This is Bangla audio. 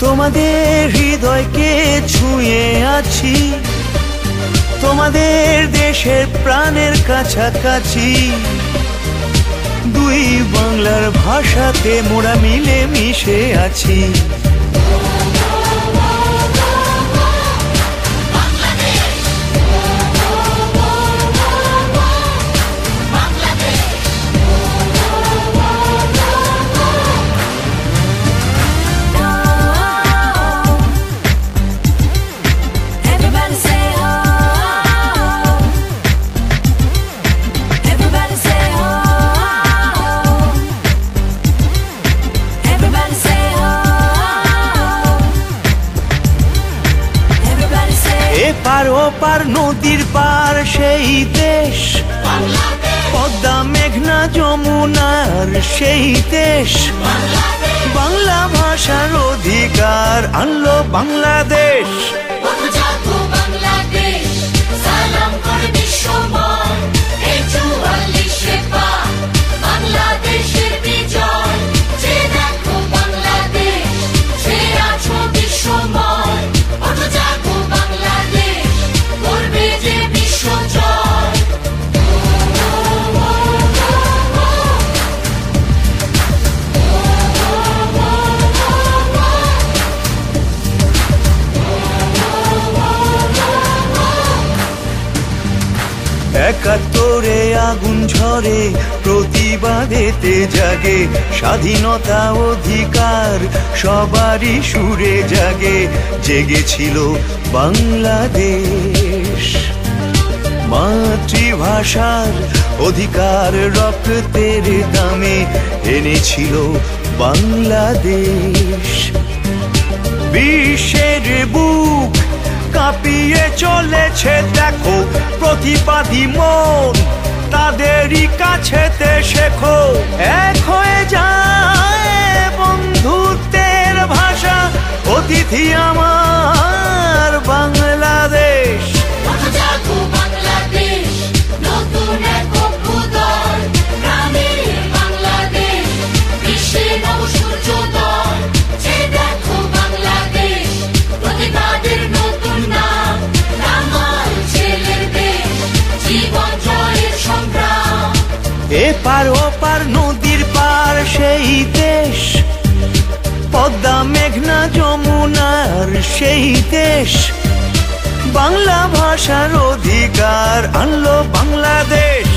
তোমাদের হৃদয়কে ছুঁয়ে আছি, তোমাদের দেশের প্রাণের কাছাকাছি। দুই বাংলার ভাষাতে মোরা মিলে মিশে আছি। এপার ওপার নদীর পার সেই দেশ, পদ্মা মেঘনা যমুনার সেই দেশ। বাংলা ভাষার অধিকার আনলো বাংলাদেশ। একাত্তরে আগুন ঝরে, প্রতিবাদেতে জাগে স্বাধীনতা অধিকার সবারই সুরে জাগে। জেগেছিল বাংলাদেশ, মাতৃভাষার অধিকার রক্তের দামে এনেছিল বাংলাদেশ। বিশ্বের বুক কাঁপিয়ে চলেছে দেখো প্রতিবাদী মন, তাদেরই কাছেতে শেখো। এক হয়ে যায় বন্ধুত্বের ভাষা, অতিথি আমার বাংলাদেশ। এপার ওপার নদীর পার সেই দেশ, পদ্মা মেঘনা যমুনার সেই দেশ। বাংলা ভাষার অধিকার আনলো বাংলাদেশ।